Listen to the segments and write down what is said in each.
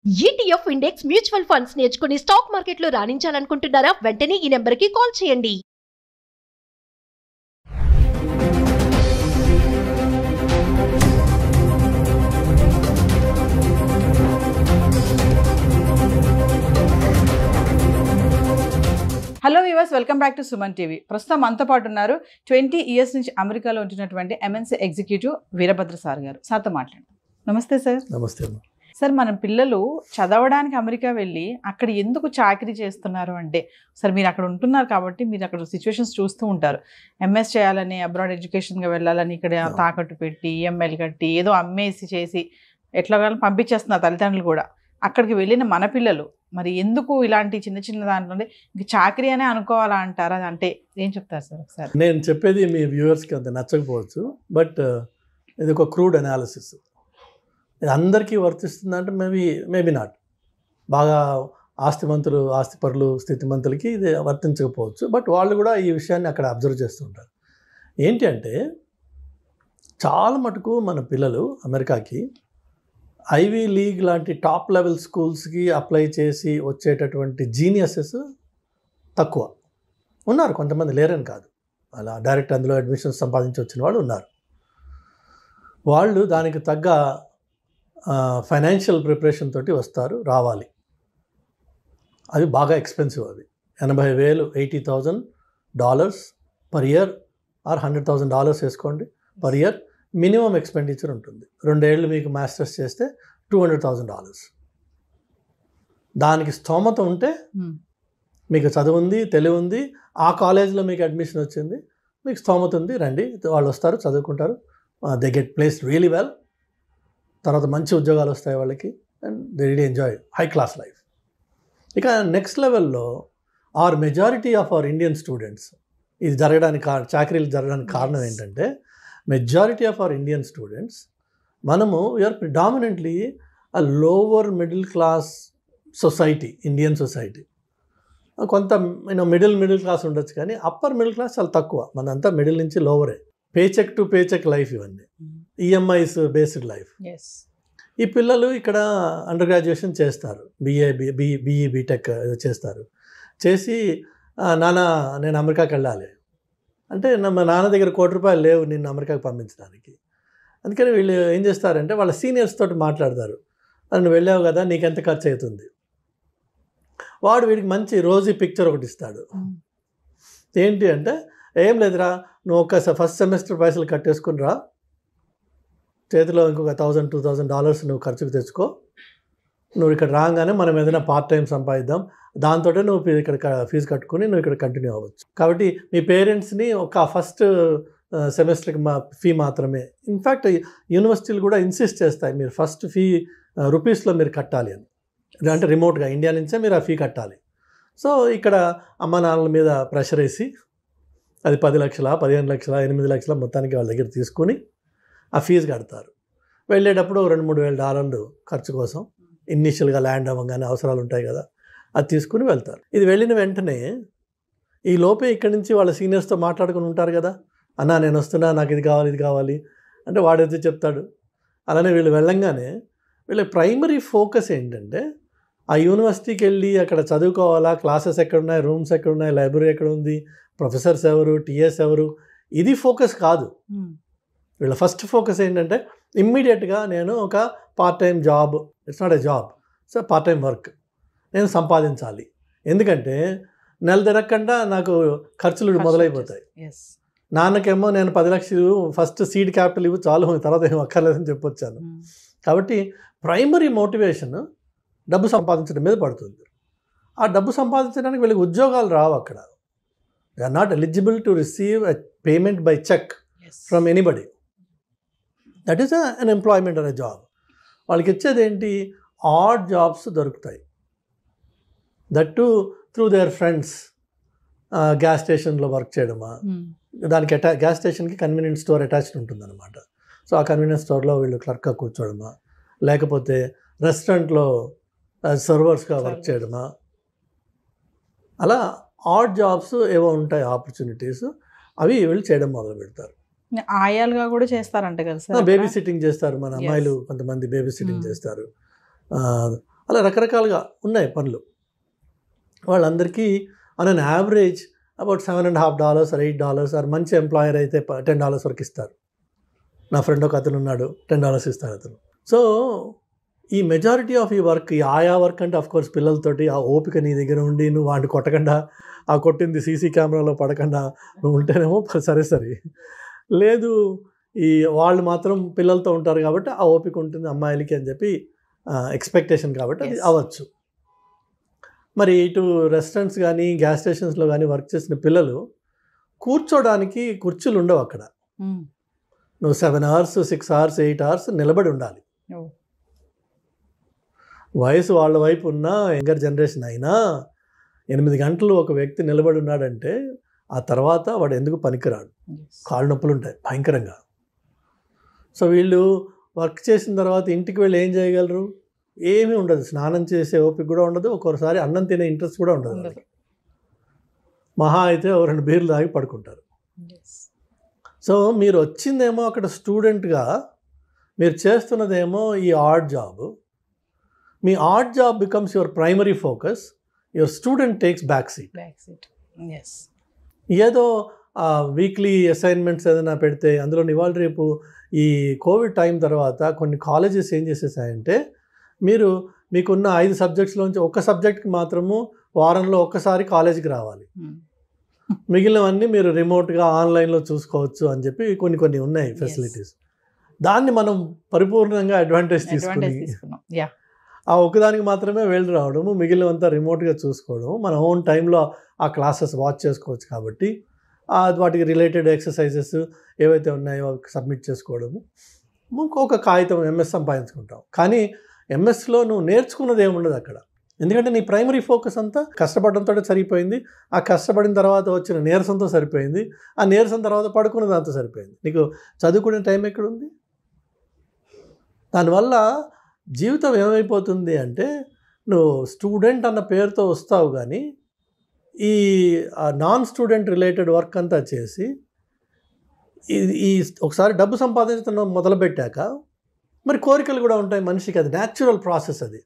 ETF index mutual funds నేర్చుకుని stock మార్కెట్లో రాణించాలనుకుంటున్నారా? వెంటనే ఈ నెంబర్కి కాల్ చేయండి. Hello viewers, welcome back to Suman TV. ప్రస్తుతం మనతో పాటు ఉన్నారు 20 ఇయర్స్ నుంచి అమెరికాలో ఉంటున్నటువంటి MNC ఎగ్జిక్యూటివ్ వీరభద్ర సార్ గారు. సార్తో మాట్లాడండి. నమస్తే సార్. నమస్తే. సార్, మన పిల్లలు చదవడానికి అమెరికా వెళ్ళి అక్కడ ఎందుకు చాకరీ చేస్తున్నారు అంటే, సార్ మీరు అక్కడ ఉంటున్నారు కాబట్టి మీరు అక్కడ సిచ్యువేషన్స్ చూస్తూ ఉంటారు. MS చేయాలని, అబ్రాడ్ ఎడ్యుకేషన్గా వెళ్ళాలని ఇక్కడ తాకట్టు పెట్టి EMIలు కట్టి ఏదో అమ్మేసి చేసి ఎట్లా పంపించేస్తున్నారు తల్లిదండ్రులు కూడా. అక్కడికి వెళ్ళిన మన పిల్లలు మరి ఎందుకు ఇలాంటి చిన్న చిన్న దాంట్లో ఇంక చాకరీ అనే అనుకోవాలా అంటారా? అంటే ఏం చెప్తారు సార్ ఒకసారి? నేను చెప్పేది మీ వ్యూవర్స్కి అంత నచ్చకపోవచ్చు, బట్ ఇది ఒక క్రూడ్ అనాలిసిస్. ఇది అందరికీ వర్తిస్తుందంటే మేబీ నాట్. బాగా ఆస్తిమంతులు, ఆస్తిపరులు, స్థితిమంతులకి ఇది వర్తించకపోవచ్చు, బట్ వాళ్ళు కూడా ఈ విషయాన్ని అక్కడ అబ్జర్వ్ చేస్తుంటారు. ఏంటి అంటే, చాలా మటుకు మన పిల్లలు అమెరికాకి ఐవీ లీగ్ లాంటి టాప్ లెవెల్ స్కూల్స్కి అప్లై చేసి వచ్చేటటువంటి జీనియసెస్ తక్కువ ఉన్నారు. కొంతమంది లేరని కాదు, అలా డైరెక్ట్ అందులో అడ్మిషన్స్ సంపాదించి వచ్చిన వాళ్ళు ఉన్నారు. వాళ్ళు దానికి తగ్గ ఫైనాన్షియల్ ప్రిపరేషన్ తోటి వస్తారు, రావాలి. అవి బాగా ఎక్స్పెన్సివ్. అవి $80,000 $80,000 పర్ ఇయర్ ఆర్ $100,000 వేసుకోండి పర్ ఇయర్ మినిమం ఎక్స్పెండిచర్ ఉంటుంది. 2 ఏళ్ళు మీకు మాస్టర్స్ చేస్తే $200,000. దానికి స్తోమత ఉంటే, మీకు చదువు ఉంది, తెలివి ఉంది, ఆ కాలేజ్లో మీకు అడ్మిషన్ వచ్చింది, మీకు స్తోమత ఉంది, రండి. వాళ్ళు వస్తారు, చదువుకుంటారు, they get place really well. తర్వాత మంచి ఉద్యోగాలు వస్తాయి వాళ్ళకి, and they really enjoy high class life. ఇక నెక్స్ట్ లెవెల్లో majority of our Indian students, ఇది జరగడానికి చాకరీలు జరగడానికి కారణం ఏంటంటే, majority of our Indian students, మనము we are predominantly a lower middle class society, Indian society. కొంత మిడిల్ క్లాస్ ఉండొచ్చు, కానీ అప్పర్ మిడిల్ క్లాస్ చాలా తక్కువ. మనంతా మిడిల్ నుంచి లోవరే. పేచెక్ టు పేచెక్ లైఫ్, ఇవన్నీ EMIs బేస్డ్ లైఫ్. ఈ పిల్లలు ఇక్కడ అండర్ గ్రాడ్యుయేషన్ చేస్తారు, BE BTech చేస్తారు. చేసి నాన్న నేను అమెరికాకి వెళ్ళాలి అంటే, మా నాన్న దగ్గర ₹1,00,00,000 లేవు నిన్ను అమెరికాకి పంపించడానికి. అందుకని వీళ్ళు ఏం చేస్తారంటే, వాళ్ళ సీనియర్స్ తోటి మాట్లాడతారు. నువ్వు వెళ్ళావు కదా, నీకెంత ఖర్చు అవుతుంది. వాడు వీడికి మంచి రోజీ పిక్చర్ ఒకటి ఇస్తాడు. ఏంటి అంటే, ఏం లేదురా, నువ్వు ఫస్ట్ సెమిస్టర్ పైసలు కట్టేసుకుని రా, చేతిలో ఇంకొక $1,000-2,000 నువ్వు ఖర్చుకు తెచ్చుకో, నువ్వు ఇక్కడ రాగానే మనం ఏదైనా పార్ట్ టైం సంపాదిద్దాం, దాంతో నువ్వు ఇక్కడ ఫీజు కట్టుకుని నువ్వు ఇక్కడ కంటిన్యూ అవ్వచ్చు. కాబట్టి మీ పేరెంట్స్ని ఒక ఫస్ట్ సెమిస్టర్కి ఫీ మాత్రమే, ఇన్ఫ్యాక్ట్ యూనివర్సిటీలు కూడా ఇన్సిస్ట్ చేస్తాయి, మీరు ఫస్ట్ ఫీ రూపీస్లో మీరు కట్టాలి అని. అంటే రిమోట్గా ఇండియా నుంచే మీరు ఆ ఫీ కట్టాలి. సో ఇక్కడ అమ్మ నాన్నల మీద ప్రెషర్ వేసి అది 10 లక్షల, 15 లక్షల, 8 లక్షల మొత్తానికి వాళ్ళ దగ్గర తీసుకుని ఆ ఫీజు కడతారు. వెళ్ళేటప్పుడు $2,000-3,000 ఖర్చు కోసం, ఇనిషియల్గా ల్యాండ్ అవ్వగానే అవసరాలు ఉంటాయి కదా, అది తీసుకుని వెళ్తారు. ఇది వెళ్ళిన వెంటనే ఈ లోపే ఇక్కడి నుంచి వాళ్ళ సీనియర్స్తో మాట్లాడుకుని ఉంటారు కదా, అన్న నేను వస్తున్నా, నాకు ఇది కావాలి అంటే వాడైతే చెప్తాడు. అలానే వీళ్ళు వెళ్ళంగానే వీళ్ళ ప్రైమరీ ఫోకస్ ఏంటంటే, ఆ యూనివర్సిటీకి వెళ్ళి అక్కడ చదువుకోవాలా, క్లాసెస్ ఎక్కడున్నాయి, రూమ్స్ ఎక్కడున్నాయి, లైబ్రరీ ఎక్కడ ఉంది, ప్రొఫెసర్స్ ఎవరు, TS ఎవరు, ఇది ఫోకస్ కాదు. వీళ్ళ ఫస్ట్ ఫోకస్ ఏంటంటే, ఇమ్మీడియట్గా నేను ఒక part time job, it's not a job, so part time work నేను సంపాదించాలి. ఎందుకంటే నెల తిరగకుండా నాకు ఖర్చులు మొదలైపోతాయి. నాన్నకేమో నేను 10 లక్షలు ఫస్ట్ సీడ్ క్యాపిటల్ ఇవ్వు చాలు, తర్వాత ఏం అక్కర్లేదని చెప్పొచ్చాను. కాబట్టి ప్రైమరీ మోటివేషన్ డబ్బు సంపాదించడం మీద పడుతుంది. ఆ డబ్బు సంపాదించడానికి వీళ్ళకి ఉద్యోగాలు రావు అక్కడ. They are not eligible to receive a payment by cheque from anybody. That is unemployment అనే జాబ్. వాళ్ళకి ఇచ్చేది ఏంటి, ఆడ్ జాబ్స్ దొరుకుతాయి. That too through their friends. Gas స్టేషన్లో వర్క్ చేయడమా, దానికి గ్యాస్ స్టేషన్కి కన్వీనియన్స్ స్టోర్ అటాచ్డ్ ఉంటుందన్నమాట. సో ఆ కన్వీనియన్స్ స్టోర్లో వీళ్ళు క్లర్క్గా కూర్చోవడమా, లేకపోతే రెస్టారెంట్లో సర్వర్స్గా వర్క్ చేయడమా, అలా ఆడ్ జాబ్స్ ఏవో ఉంటాయి ఆపర్చునిటీస్, అవి వీళ్ళు చేయడం మొదలు పెడతారు. ఆయాలుగా కూడా చేస్తారంట కదా సార్. బేబీ సిట్టింగ్ చేస్తారు మన అమ్మాయిలు, కొంతమంది బేబీ సిట్టింగ్ చేస్తారు. అలా రకరకాలుగా ఉన్నాయి పనులు. వాళ్ళందరికీ on an average about $7.50 or $8 or మంచి ఎంప్లాయర్ అయితే $10 వరకు ఇస్తారు. నా ఫ్రెండ్ ఒక అతను ఉన్నాడు, $10 ఇస్తాడు అతను. సో ఈ మెజారిటీ ఆఫ్ ఈ వర్క్, ఈ ఆయా వర్క్ అంటే అఫ్కోర్స్ పిల్లలతోటి ఆ ఓపిక నీ దగ్గర ఉండి నువ్వు వాడిని కొట్టకుండా, ఆ కొట్టింది సీసీ కెమెరాలో పడకుండా నువ్వు ఉంటేనేమో సరే. లేదు ఈ వాళ్ళు మాత్రం పిల్లలతో ఉంటారు కాబట్టి ఆ ఓపిక ఉంటుంది అమ్మాయిలకి అని చెప్పి ఎక్స్పెక్టేషన్ కాబట్టి అది అవ్వచ్చు. మరి ఇటు రెస్టారెంట్స్ కానీ గ్యాస్ స్టేషన్స్లో కానీ వర్క్ చేసిన పిల్లలు కూర్చోడానికి కుర్చీలు ఉండవు అక్కడ. నువ్వు 7 hours 6 hours 8 hours నిలబడి ఉండాలి. వయసు వాళ్ళ వైపు ఉన్న యంగర్ జనరేషన్ అయినా 8 గంటలు ఒక వ్యక్తి నిలబడి ఉన్నాడంటే ఆ తర్వాత వాడు ఎందుకు పనికిరాడు. కాళ్ళు నొప్పులు ఉంటాయి భయంకరంగా. సో వీళ్ళు వర్క్ చేసిన తర్వాత ఇంటికి వెళ్ళి ఏం చేయగలరు? ఏమీ ఉండదు. స్నానం చేసే ఓపిక కూడా ఉండదు, ఒక్కొక్కసారి అన్నం తినే ఇంట్రెస్ట్ కూడా ఉండదు. మహా అయితే 2 బీర్లు తాగి పడుకుంటారు. సో మీరు వచ్చిందేమో అక్కడ స్టూడెంట్గా, మీరు చేస్తున్నదేమో ఈ art job. Me art job becomes your primary focus, your student takes back seat. ఏదో వీక్లీ అసైన్మెంట్స్ ఏదైనా పెడితే అందులో ఇవాళ రేపు ఈ కోవిడ్ టైం తర్వాత కొన్ని కాలేజెస్ ఏం చేసేసాయంటే, మీకున్న 5 సబ్జెక్ట్స్లోంచి ఒక సబ్జెక్ట్కి మాత్రము వారంలో ఒక్కసారి కాలేజీకి రావాలి, మిగిలినవన్నీ మీరు రిమోట్గా ఆన్లైన్లో చూసుకోవచ్చు అని చెప్పి కొన్ని ఉన్నాయి ఫెసిలిటీస్. దాన్ని మనం పరిపూర్ణంగా అడ్వాంటేజ్ తీసుకుని ఆ ఒక్కదానికి మాత్రమే వెళ్ళి రావడము, మిగిలినంతా రిమోట్గా చూసుకోవడం, మన ఓన్ టైంలో ఆ క్లాసెస్ వాచ్ చేసుకోవచ్చు. కాబట్టి వాటికి రిలేటెడ్ ఎక్సర్సైజెస్ ఏవైతే ఉన్నాయో సబ్మిట్ చేసుకోవడము, ఇంకొక కాగితం ఎంఎస్ సంపాదించుకుంటాం. కానీ ఎంఎస్లో నువ్వు నేర్చుకున్నది ఏముండదు అక్కడ. ఎందుకంటే నీ ప్రైమరీ ఫోకస్ అంతా కష్టపడడంతో సరిపోయింది, ఆ కష్టపడిన తర్వాత వచ్చిన నీరసంతో సరిపోయింది, ఆ నీరసం తర్వాత పడుకున్న దాంతో సరిపోయింది. నీకు చదువుకునే టైం ఎక్కడుంది? దానివల్ల జీవితం ఏమైపోతుంది అంటే, నువ్వు స్టూడెంట్ అన్న పేరుతో వస్తావు కానీ ఈ నాన్ స్టూడెంట్ రిలేటెడ్ వర్క్ అంతా చేసి ఈ ఒకసారి డబ్బు సంపాదించడం మొదలుపెట్టాక మరి కోరికలు కూడా ఉంటాయి మనిషికి. అది న్యాచురల్ ప్రాసెస్. అది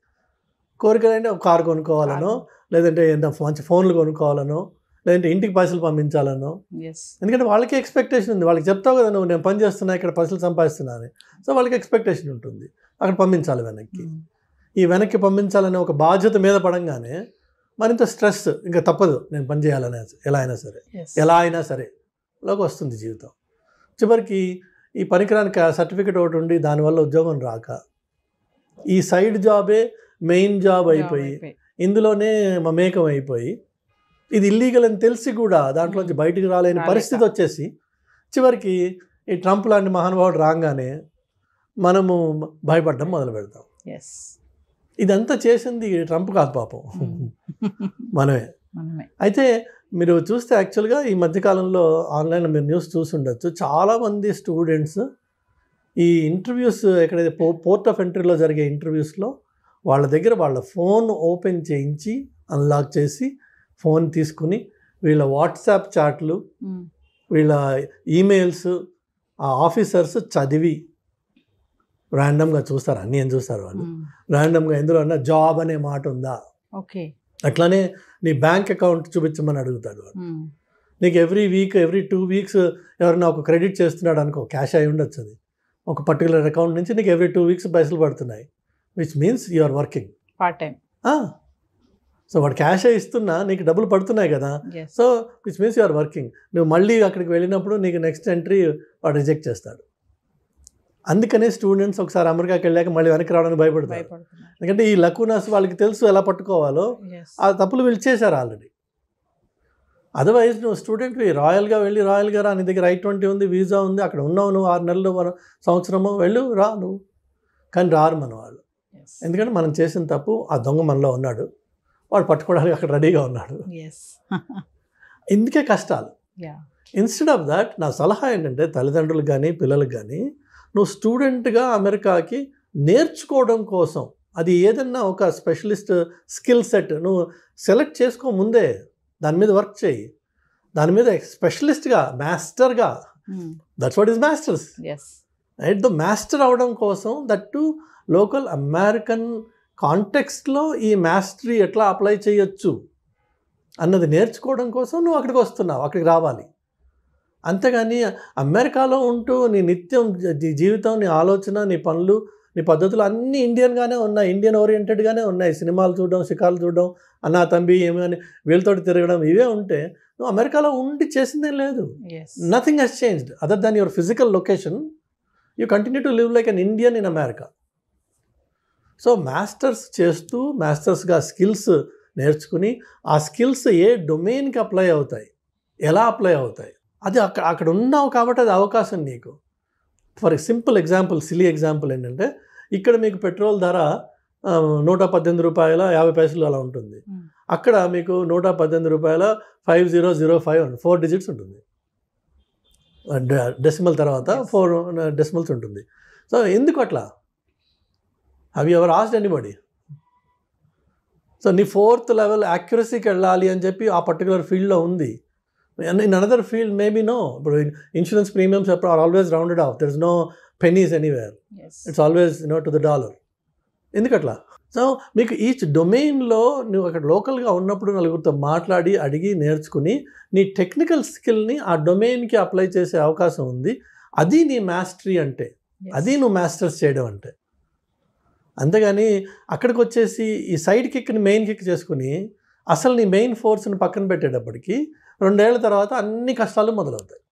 కోరికలు అంటే ఒక కారు కొనుక్కోవాలనో, లేదంటే మంచి ఫోన్లు కొనుక్కోవాలనో, లేదంటే ఇంటికి పైసలు పంపించాలనో. ఎందుకంటే వాళ్ళకి ఎక్స్పెక్టేషన్ ఉంది. వాళ్ళకి చెప్తావు కదా, నువ్వు నేను పని చేస్తున్నా, ఇక్కడ పైసలు సంపాదిస్తున్నాను. సో వాళ్ళకి ఎక్స్పెక్టేషన్ ఉంటుంది, అక్కడ పంపించాలి వెనక్కి. ఈ వెనక్కి పంపించాలనే ఒక బాధ్యత మీద పడంగానే మరింత స్ట్రెస్, ఇంకా తప్పదు నేను పని చేయాలనే ఎలా అయినా సరే లోకి వస్తుంది జీవితం. చివరికి ఈ పనికిరానికి సర్టిఫికెట్ ఒకటి ఉండి దానివల్ల ఉద్యోగం రాక ఈ సైడ్ జాబే మెయిన్ జాబ్ అయిపోయి ఇందులోనే మమేకం అయిపోయి ఇది ఇల్లీగల్ అని తెలిసి కూడా దాంట్లోంచి బయటికి రాలేని పరిస్థితి వచ్చేసి చివరికి ఈ ట్రంప్ లాంటి మహానుభావుడు రాగానే మనము భయపడడం మొదలు పెడతాం. ఇదంతా చేసింది ట్రంప్ కాదు పాపం, మనమే. అయితే మీరు చూస్తే యాక్చువల్గా ఈ మధ్యకాలంలో ఆన్లైన్లో మీరు న్యూస్ చూసి ఉండొచ్చు, చాలామంది స్టూడెంట్స్ ఈ ఇంటర్వ్యూస్ ఎక్కడైతే పోర్ట్ ఆఫ్ ఎంట్రీలో జరిగే ఇంటర్వ్యూస్లో వాళ్ళ దగ్గర వాళ్ళ ఫోన్ ఓపెన్ చేయించి అన్లాక్ చేసి ఫోన్ తీసుకుని వీళ్ళ వాట్సాప్ చాట్లు, వీళ్ళ ఈమెయిల్స్ ఆ ఆఫీసర్స్ చదివి ర్యాండమ్గా చూస్తారు. అన్నీ ఏం చూస్తారు వాళ్ళు ర్యాండమ్గా, ఎందులో అన్నా జాబ్ అనే మాట ఉందా, అట్లానే నీ బ్యాంక్ అకౌంట్ చూపించమని అడుగుతాడు వాడు. నీకు ఎవ్రీ 2 weeks ఎవరైనా ఒక క్రెడిట్ చేస్తున్నాడు అనుకో, క్యాష్ అయి ఉండొచ్చు, అది ఒక పర్టికులర్ అకౌంట్ నుంచి నీకు ఎవ్రీ 2 weeks పైసలు పడుతున్నాయి, which means you are working part time. So వాడు క్యాష్ ఇస్తున్నా నీకు డబ్బులు పడుతున్నాయి కదా, so which means you are working. నువ్వు మళ్ళీ అక్కడికి వెళ్ళినప్పుడు నీకు నెక్స్ట్ ఎంట్రీ వాడు రిజెక్ట్ చేస్తాడు. అందుకనే స్టూడెంట్స్ ఒకసారి అమెరికాకి వెళ్ళాక మళ్ళీ వెనక్కి రావడానికి భయపడతారు. ఎందుకంటే ఈ లకునాస్ వాళ్ళకి తెలుసు ఎలా పట్టుకోవాలో, ఆ తప్పులు వీళ్ళు చేశారు ఆల్రెడీ. అదర్వైజ్ నువ్వు స్టూడెంట్వి రాయల్గా వెళ్ళి రాయల్గా రా, నీ దగ్గర I-20 ఉంది, వీసా ఉంది, అక్కడ ఉన్నావు నువ్వు 6 నెలలు సంవత్సరమో వెళ్ళు రా నువ్వు. కానీ రారు మన వాళ్ళు, ఎందుకంటే మనం చేసిన తప్పు ఆ దొంగ మనలో ఉన్నాడు, వాడు పట్టుకోవడానికి అక్కడ రెడీగా ఉన్నాడు. ఇందుకే కష్టాలు. ఇన్స్టెడ్ ఆఫ్ దాట్ నా సలహా ఏంటంటే తల్లిదండ్రులకు కానీ పిల్లలకు కానీ, నువ్వు స్టూడెంట్గా అమెరికాకి నేర్చుకోవడం కోసం అది ఏదన్నా ఒక స్పెషలిస్ట్ స్కిల్ సెట్ నువ్వు సెలెక్ట్ చేసుకో ముందే, దాని మీద వర్క్ చేయి, దాని మీద స్పెషలిస్ట్గా మాస్టర్గా, that's what is masters right. The master అవడం కోసం దట్ టు లోకల్ అమెరికన్ కాంటెక్స్ట్లో ఈ మాస్టరీ ఎట్లా అప్లై చేయొచ్చు అన్నది నేర్చుకోవడం కోసం నువ్వు అక్కడికి వస్తున్నావు, అక్కడికి రావాలి. అంతేగాని అమెరికాలో ఉంటూ నీ నిత్యం జీవితం, నీ ఆలోచన, నీ పనులు, నీ పద్ధతులు అన్నీ ఇండియన్గానే ఉన్నాయి, ఇండియన్ ఓరియంటెడ్గానే ఉన్నాయి. సినిమాలు చూడడం, షికార్లు చూడడం, అన్నా తంబి ఏమని వీళ్ళతోటి తిరగడం, ఇవే ఉంటే నువ్వు అమెరికాలో ఉండి చేసిందేం లేదు. Nothing has changed other than your physical location. You continue to live like an Indian in America. So masters చేస్తూ మాస్టర్స్గా స్కిల్స్ నేర్చుకుని ఆ స్కిల్స్ ఏ డొమైన్కి అప్లై అవుతాయి, ఎలా అప్లై అవుతాయి, అది అక్కడ ఉన్నావు కాబట్టి అది అవకాశం నీకు. For simple example, silly example ఏంటంటే ఇక్కడ మీకు పెట్రోల్ ధర 118 రూపాయల 50 పైసలు అలా ఉంటుంది. అక్కడ మీకు 118 రూపాయల 5005 4 డిజిట్స్ ఉంటుంది, డెసిమల్ తర్వాత 4 డెసిమల్స్ ఉంటుంది. సో ఎందుకు అట్లా? Have you ever asked anybody? So నీ 4th లెవెల్ యాక్యురసీకి వెళ్ళాలి అని చెప్పి ఆ పర్టికులర్ ఫీల్డ్లో ఉంది. In another field maybe no. ఇప్పుడు insurance premiums are always rounded off, there is no pennies anywhere, it's always to the dollar. ఎందుకట్లా? సో మీకు ఈచ్ డొమైన్లో నువ్వు అక్కడ లోకల్గా ఉన్నప్పుడు నలుగురితో మాట్లాడి అడిగి నేర్చుకుని నీ టెక్నికల్ స్కిల్ని ఆ డొమైన్కి అప్లై చేసే అవకాశం ఉంది. అది నీ మాస్టరీ అంటే, అది నువ్వు మాస్టర్స్ చేయడం అంటే. అంతేగాని అక్కడికి వచ్చేసి ఈ సైడ్ కిక్ని మెయిన్ కిక్ చేసుకుని అసలు నీ మెయిన్ ఫోర్స్ని పక్కన పెట్టేటప్పటికి 2 ఏళ్ల తర్వాత అన్ని కష్టాలు మొదలవుతాయి.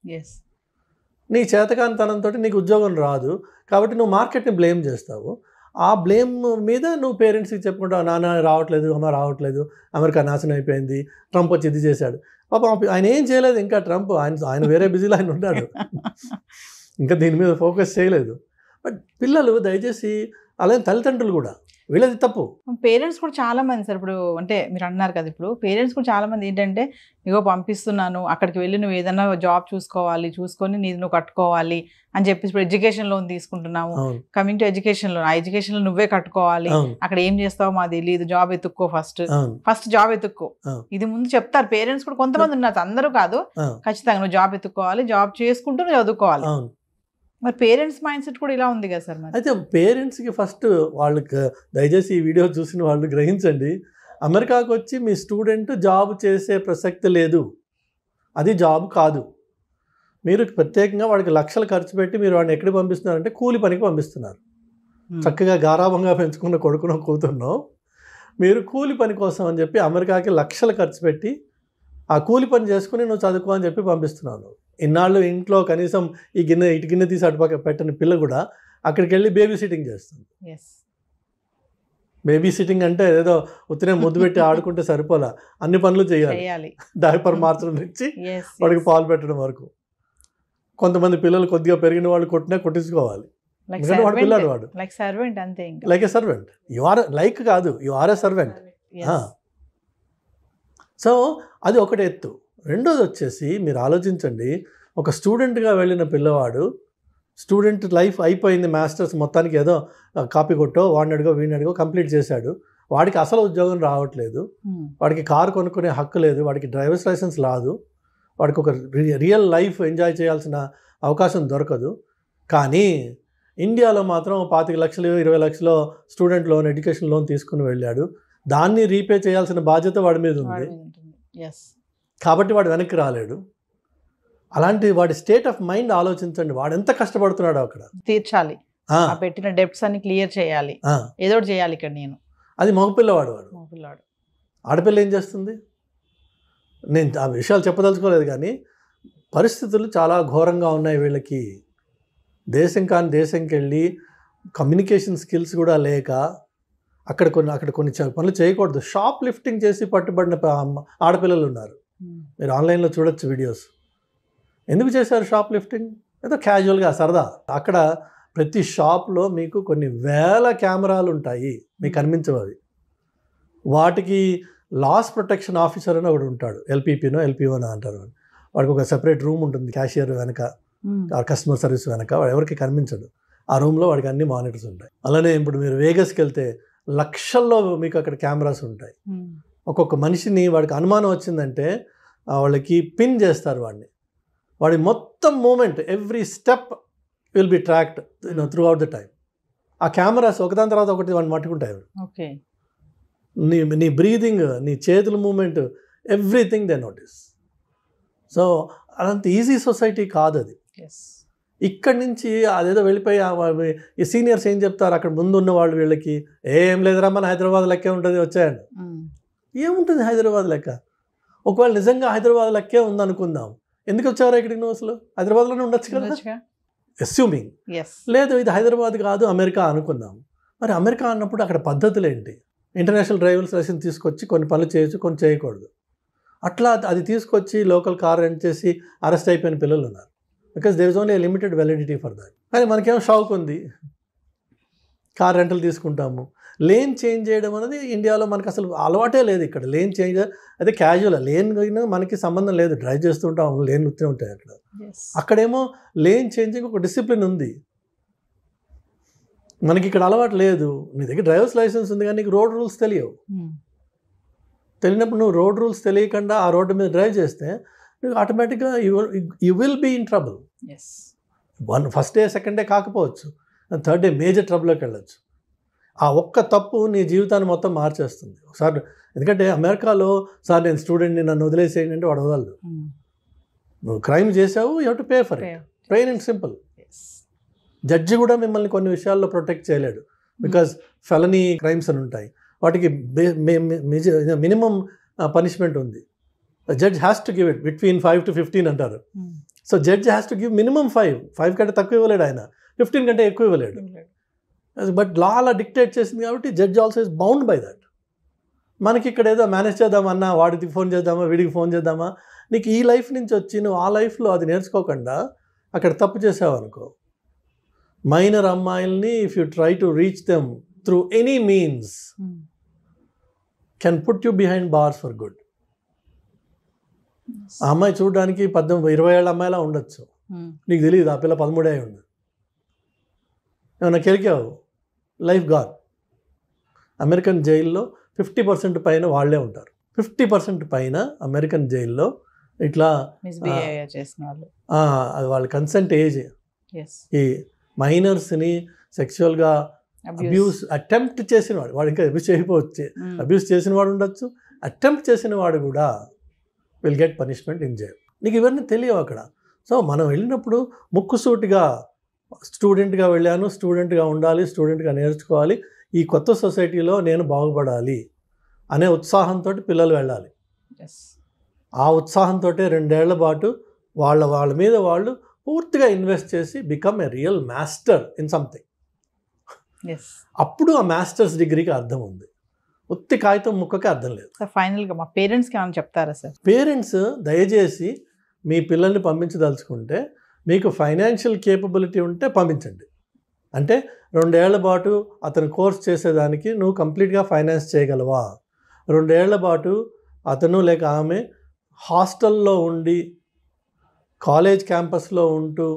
నీ చేతకానితనంతో నీకు ఉద్యోగం రాదు కాబట్టి నువ్వు మార్కెట్ని బ్లేమ్ చేస్తావు. ఆ బ్లేమ్ మీద నువ్వు పేరెంట్స్కి చెప్పుకుంటావు, నాన్న రావట్లేదు, అమ్మ రావట్లేదు, అమెరికా నాశనం అయిపోయింది, ట్రంప్ వచ్చి ఇది చేశాడు. పాపం ఆయన ఏం చేయలేదు ఇంకా. ట్రంప్ ఆయన వేరే బిజీలో ఆయన ఉన్నాడు, ఇంకా దీని మీద ఫోకస్ చేయలేదు. బట్ పిల్లలు దయచేసి, అలాగే తల్లిదండ్రులు కూడా, వీళ్ళది తప్పు. పేరెంట్స్ కూడా చాలా మంది సార్, ఇప్పుడు అంటే మీరు అన్నారు కదా, ఇప్పుడు పేరెంట్స్ కూడా చాలా మంది ఏంటంటే, ఇగో పంపిస్తున్నాను అక్కడికి వెళ్ళి నువ్వు ఏదైనా జాబ్ చూసుకొని నీది నువ్వు కట్టుకోవాలి అని చెప్పేసి ఇప్పుడు ఎడ్యుకేషన్ లోన్ తీసుకుంటున్నాము. కమింగ్ టు ఎడ్యుకేషన్ లోన్, ఆ ఎడ్యుకేషన్ లో నువ్వే కట్టుకోవాలి, అక్కడ ఏం చేస్తావో మాకు తెలియదు, జాబ్ ఎత్తుక్కో, ఫస్ట్ జాబ్ ఎత్తుక్కో, ఇది ముందు చెప్తారు పేరెంట్స్ కూడా. కొంతమంది ఉన్నారు, అందరూ కాదు, ఖచ్చితంగా నువ్వు జాబ్ ఎత్తుకోవాలి, జాబ్ చేసుకుంటూ నువ్వు చదువుకోవాలి. మరి పేరెంట్స్ మైండ్ సెట్ కూడా ఇలా ఉంది కదా సార్. మరి అయితే పేరెంట్స్కి ఫస్ట్ వాళ్ళకి దయచేసి ఈ వీడియో చూసిన వాళ్ళు గ్రహించండి, అమెరికాకు వచ్చి మీ స్టూడెంట్ జాబ్ చేసే ప్రసక్తి లేదు, అది జాబ్ కాదు. మీరు ప్రత్యేకంగా వాడికి లక్షలు ఖర్చు పెట్టి మీరు వాడిని ఎక్కడికి పంపిస్తున్నారంటే కూలి పనికి పంపిస్తున్నారు. చక్కగా గారాభంగా పెంచుకున్న కొడుకునో కూతురునో మీరు కూలి పని కోసం అని చెప్పి అమెరికాకి లక్షలు ఖర్చు పెట్టి ఆ కూలి పని చేసుకుని నువ్వు చదువుకో అని చెప్పి పంపిస్తున్నాను. ఇన్నాళ్ళు ఇంట్లో కనీసం ఇటు గిన్నె తీసి అటుపక్క పెట్టని పిల్ల కూడా అక్కడికి వెళ్ళి బేబీ సిట్టింగ్ చేస్తుంది. బేబీ సిట్టింగ్ అంటే ఏదో ఉత్తినే ముద్దు పెట్టి ఆడుకుంటే సరిపోలా, అన్ని పనులు చేయాలి. డైపర్ మార్చడం నుంచి వాడికి పాలు పెట్టడం వరకు. కొంతమంది పిల్లలు కొద్దిగా పెరిగిన వాళ్ళు కొట్టించుకోవాలి, వాడు పిల్లడు, వాడు like a servant. You are like కాదు, you are a servant. So అది ఒకటి ఎత్తు. రెండోది వచ్చేసి మీరు ఆలోచించండి, ఒక స్టూడెంట్గా వెళ్ళిన పిల్లవాడు, స్టూడెంట్ లైఫ్ అయిపోయింది, మాస్టర్స్ మొత్తానికి ఏదో కాపీ కొట్టో వాడిని అడిగో వీడిని అడిగో కంప్లీట్ చేశాడు, వాడికి అసలు ఉద్యోగం రావట్లేదు, వాడికి కారు కొనుక్కునే హక్కు లేదు, వాడికి డ్రైవర్స్ లైసెన్స్ రాదు, వాడికి ఒక రియల్ లైఫ్ ఎంజాయ్ చేయాల్సిన అవకాశం దొరకదు. కానీ ఇండియాలో మాత్రం 25 లక్షలు 20 లక్షలు స్టూడెంట్ లోన్, ఎడ్యుకేషన్ లోన్ తీసుకుని వెళ్ళాడు, దాన్ని రీపే చేయాల్సిన బాధ్యత వాడి మీద ఉంది కాబట్టి వాడు వెనక్కి రాలేడు. అలాంటి వాడి స్టేట్ ఆఫ్ మైండ్ ఆలోచించండి, వాడు ఎంత కష్టపడుతున్నాడో అక్కడ తీర్చాలి, పెట్టిన డెప్ట్స్ అన్ని క్లియర్ చేయాలి, ఏదో ఒకటి చేయాలి ఇక్కడ. నేను అది మగపిల్లవాడు, మగపిల్లవాడు. ఆడపిల్ల ఏం చేస్తుంది? నేను ఆ విషయాలు చెప్పదలుచుకోలేదు, కానీ పరిస్థితులు చాలా ఘోరంగా ఉన్నాయి వీళ్ళకి. దేశం కాని దేశంకి వెళ్ళి కమ్యూనికేషన్ స్కిల్స్ కూడా లేక అక్కడ కొన్ని పనులు చేయకూడదు. షాప్ లిఫ్టింగ్ చేసి పట్టుబడిన ఆడపిల్లలు ఉన్నారు, మీరు ఆన్లైన్లో చూడొచ్చు వీడియోస్. ఎందుకు చేశారు షాప్ లిఫ్టింగ్? ఏదో క్యాజువల్గా సరదా. అక్కడ ప్రతి షాప్లో మీకు కొన్ని వేల కెమెరాలు ఉంటాయి, మీకు కనిపించవు అవి. వాటికి లాస్ ప్రొటెక్షన్ ఆఫీసర్ అని ఒకడు ఉంటాడు, ఎల్పీపీనో ఎల్పీఓనో అంటారు. వాడికి ఒక సెపరేట్ రూమ్ ఉంటుంది, క్యాషియర్ వెనక, కస్టమర్ సర్వీస్ వెనక, వాడు ఎవరికి కనిపించడు. ఆ రూమ్లో వాడికి అన్ని మానిటర్స్ ఉంటాయి. అలానే ఇప్పుడు మీరు వేగస్కి వెళ్తే లక్షల్లో మీకు అక్కడ కెమెరాస్ ఉంటాయి. ఒక్కొక్క మనిషిని వాడికి అనుమానం వచ్చిందంటే వాళ్ళకి పిన్ చేస్తారు వాడిని, వాడి మొత్తం movement, every step will be tracked throughout the time. ఆ కెమెరాస్ ఒకదాని తర్వాత ఒకటి వాడిని పట్టుకుంటాయి. ఓకే. నీ బ్రీదింగ్, నీ చేతుల movement, everything they notice. So అదంత ఈజీ సొసైటీ కాదు అది. ఇక్కడి నుంచి అదేదో వెళ్ళిపోయి ఈ సీనియర్స్ ఏం చెప్తారు అక్కడ ముందు ఉన్న వాళ్ళు వీళ్ళకి, ఏం లేదురా మన హైదరాబాద్ లెక్కే ఉంటుంది వచ్చాయండి. ఏముంటుంది హైదరాబాద్ లెక్క? ఒకవేళ నిజంగా హైదరాబాద్ లెక్కే ఉందనుకుందాం, ఎందుకు వచ్చారా ఇక్కడికి నువ్వు? అసలు హైదరాబాద్లోనే ఉండొచ్చు కదా, అస్యూమింగ్. లేదు ఇది హైదరాబాద్ కాదు అమెరికా అనుకుందాం. మరి అమెరికా అన్నప్పుడు అక్కడ పద్ధతులు ఏంటి? ఇంటర్నేషనల్ డ్రైవర్స్ లైసెన్స్ తీసుకొచ్చి కొన్ని పనులు చేయొచ్చు, కొన్ని చేయకూడదు. అట్లా అది తీసుకొచ్చి లోకల్ కార్ రెంట్ చేసి అరెస్ట్ అయిపోయిన పిల్లలు ఉన్నారు. Because there is only limited validity for that. కానీ మనకేమో షాక్ ఉంది, కార్ రెంటల్ తీసుకుంటాము. లేన్ చేంజ్ చేయడం అనేది ఇండియాలో మనకు అసలు అలవాటే లేదు. ఇక్కడ లేన్ చేంజ్ అయితే క్యాజువల్, లేన్ మనకి సంబంధం లేదు, డ్రైవ్ చేస్తుంటాం, లేన్ వస్తూ ఉంటాయి అక్కడ. అక్కడేమో లేన్ చేంజింగ్ ఒక డిసిప్లిన్ ఉంది, మనకి ఇక్కడ అలవాటు లేదు. నీ దగ్గర డ్రైవర్స్ లైసెన్స్ ఉంది కానీ నీకు రోడ్ రూల్స్ తెలియవు. తెలియనప్పుడు నువ్వు రోడ్ రూల్స్ తెలియకుండా ఆ రోడ్డు మీద డ్రైవ్ చేస్తే నువ్వు ఆటోమేటిక్గా you will be in trouble. First day second day కాకపోవచ్చు, థర్డ్ డే మేజర్ ట్రబుల్లోకి వెళ్ళచ్చు. ఆ ఒక్క తప్పు నీ జీవితాన్ని మొత్తం మార్చేస్తుంది ఒకసారి. ఎందుకంటే అమెరికాలో సార్ నేను స్టూడెంట్ని నన్ను వదిలేసేయండి అంటే వాడు వదలదు. నువ్వు క్రైమ్ చేసావు, you have to pay for it, plain and simple. Judge కూడా మిమ్మల్ని కొన్ని విషయాల్లో ప్రొటెక్ట్ చేయలేడు, బికాజ్ ఫెలనీ క్రైమ్స్ అని ఉంటాయి, వాటికి మినిమం పనిష్మెంట్ ఉంది. Judge has to give it between 5 to 15 అంటారు. So judge has to give minimum 5 కంటే తక్కువ ఇవ్వలేడు ఆయన, 15 కంటే ఎక్కువ ఇవ్వలేడు. బట్ లా అలా డిక్టేట్ చేసింది కాబట్టి judge also is bound by that. మనకి ఇక్కడ ఏదో మేనేజ్ చేద్దామన్నా, వాడికి ఫోన్ చేద్దామా, వీడికి ఫోన్ చేద్దామా, నీకు ఈ లైఫ్ నుంచి వచ్చి నువ్వు ఆ లైఫ్లో అది నేర్చుకోకుండా అక్కడ తప్పు చేసావు అనుకో, మైనర్ అమ్మాయిల్ని if you try to reach them through any means can put you behind bars for good. ఆ అమ్మాయి చూడడానికి 18-20 ఏళ్ళ అమ్మాయిలా ఉండొచ్చు, నీకు తెలియదు ఆ పిల్ల 13 అయి ఉంది. ఏమన్నా కెలికావు, లైఫ్ గాన్. అమెరికన్ జైల్లో 50% పైన వాళ్ళే ఉంటారు. 50% పైన అమెరికన్ జైల్లో ఇట్లా అది వాళ్ళ కన్సెంట్ ఏజ్. ఈ మైనర్స్ని సెక్షువల్గా అబ్యూస్ అటెంప్ట్ చేసిన వాడు ఇంకా అబ్యూస్ చేయకపోవచ్చు, అబ్యూస్ చేసిన వాడు ఉండొచ్చు, అటెంప్ట్ చేసిన వాడు కూడా will get punishment in jail. నీకు ఇవన్నీ తెలియవు అక్కడ. సో మనం వెళ్ళినప్పుడు ముక్కుసూటిగా స్టూడెంట్గా వెళ్ళాను, స్టూడెంట్గా ఉండాలి, స్టూడెంట్గా నేర్చుకోవాలి, ఈ కొత్త సొసైటీలో నేను బాగుపడాలి అనే ఉత్సాహంతో పిల్లలు వెళ్ళాలి. ఆ ఉత్సాహంతో 2 ఏళ్ల పాటు వాళ్ళ మీద వాళ్ళు పూర్తిగా ఇన్వెస్ట్ చేసి become a real master in something. అప్పుడు ఆ మాస్టర్స్ డిగ్రీకి అర్థం ఉంది, ఉత్తి కాగితం ముక్కకి అర్థం లేదు. సార్ ఫైనల్గా మా పేరెంట్స్కి ఏమైనా చెప్తారా సార్? పేరెంట్స్ దయచేసి మీ పిల్లల్ని పంపించదలుచుకుంటే మీకు ఫైనాన్షియల్ కేపబిలిటీ ఉంటే పంపించండి. అంటే 2 ఏళ్ల పాటు అతను కోర్స్ చేసేదానికి నువ్వు కంప్లీట్గా ఫైనాన్స్ చేయగలవా? 2 ఏళ్ల పాటు అతను లేక ఆమె హాస్టల్లో ఉండి కాలేజ్ క్యాంపస్లో ఉంటూ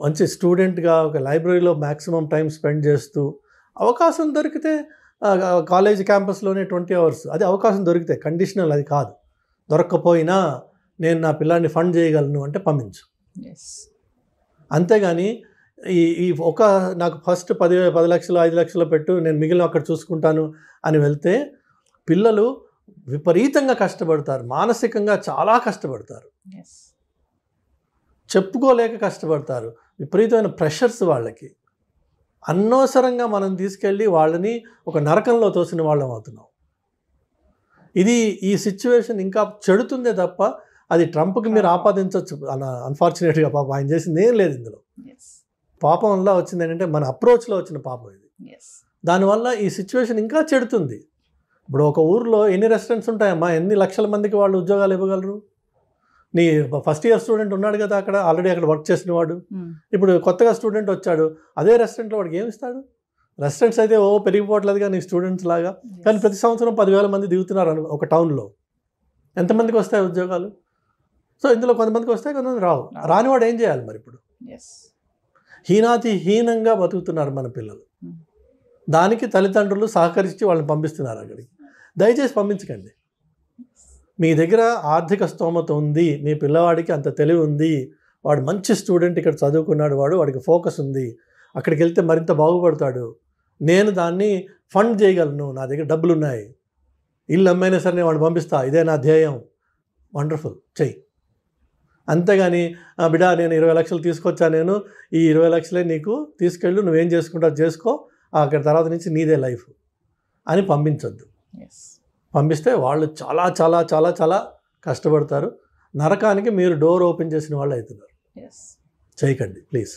మంచి స్టూడెంట్గా ఒక లైబ్రరీలో మ్యాక్సిమం టైం స్పెండ్ చేస్తూ అవకాశం దొరికితే కాలేజ్ క్యాంపస్లోనే 20 hours అది అవకాశం దొరికితే, కండిషనల్ అది కాదు. దొరక్కపోయినా నేను నా పిల్లాన్ని ఫండ్ చేయగలను అంటే పంపించు. అంతేగాని ఈ నాకు ఫస్ట్ 10 లక్షలు 5 లక్షలు పెట్టు, నేను మిగిలిన అక్కడ చూసుకుంటాను అని వెళ్తే పిల్లలు విపరీతంగా కష్టపడతారు, మానసికంగా చాలా కష్టపడతారు, చెప్పుకోలేక కష్టపడతారు, విపరీతమైన ప్రెషర్స్ వాళ్ళకి. అనవసరంగా మనం తీసుకెళ్ళి వాళ్ళని ఒక నరకంలో తోసిన వాళ్ళం అవుతున్నాం. ఈ సిచ్యువేషన్ ఇంకా చెడుతుందే తప్ప అది ట్రంప్కి మీరు ఆపాదించవచ్చు. అన్ఫార్చునేట్గా పాపం ఆయన చేసింది ఏం లేదు ఇందులో. పాపం వల్ల వచ్చింది ఏంటంటే మన అప్రోచ్లో వచ్చిన పాపం ఇది. దానివల్ల ఈ సిచ్యువేషన్ ఇంకా చెడుతుంది. ఇప్పుడు ఒక ఊర్లో ఎన్ని రెస్టారెంట్స్ ఉంటాయమ్మా, ఎన్ని లక్షల మందికి వాళ్ళు ఉద్యోగాలు ఇవ్వగలరు? నీ ఫస్ట్ ఇయర్ స్టూడెంట్ ఉన్నాడు కదా అక్కడ, ఆల్రెడీ అక్కడ వర్క్ చేసిన వాడు, ఇప్పుడు కొత్తగా స్టూడెంట్ వచ్చాడు, అదే రెస్టారెంట్లో వాడికి ఏమి ఇస్తాడు? రెస్టారెంట్స్ అయితే పెరిగిపోవట్లేదుగా నీ స్టూడెంట్స్ లాగా, కానీ ప్రతి సంవత్సరం 10,000 మంది దిగుతున్నారు ఒక టౌన్లో. ఎంతమందికి వస్తాయి ఉద్యోగాలు? సో ఇందులో కొంతమందికి వస్తాయి, కొంతమంది రావు. రానివాడు ఏం చేయాలి మరి? ఇప్పుడు హీనంగా బతుకుతున్నారు మన పిల్లలు. దానికి తల్లిదండ్రులు సహకరించి వాళ్ళని పంపిస్తున్నారు అక్కడికి. దయచేసి పంపించకండి. మీ దగ్గర ఆర్థిక స్తోమత ఉంది, మీ పిల్లవాడికి అంత తెలివి ఉంది, వాడు మంచి స్టూడెంట్, ఇక్కడ చదువుకున్నాడు, వాడికి ఫోకస్ ఉంది, అక్కడికి వెళ్తే మరింత బాగుపడతాడు, నేను దాన్ని ఫండ్ చేయగలను, నా దగ్గర డబ్బులు ఉన్నాయి, ఇల్లు అమ్మైనా సరే నేను వాడిని పంపిస్తా, ఇదే నా ధ్యేయం, వండర్ఫుల్, చెయ్యి. అంతేగాని బిడా నేను 20 లక్షలు తీసుకొచ్చా, నేను ఈ 20 లక్షలే నీకు తీసుకెళ్ళు, నువ్వేం చేసుకుంటావు చేసుకో, అక్కడ తర్వాత నుంచి నీదే లైఫ్ అని పంపించొద్దు. పంపిస్తే వాళ్ళు చాలా చాలా చాలా చాలా కష్టపడతారు, నరకానికి మీరు డోర్ ఓపెన్ చేసిన వాళ్ళు అవుతున్నారు. చేయకండి ప్లీజ్.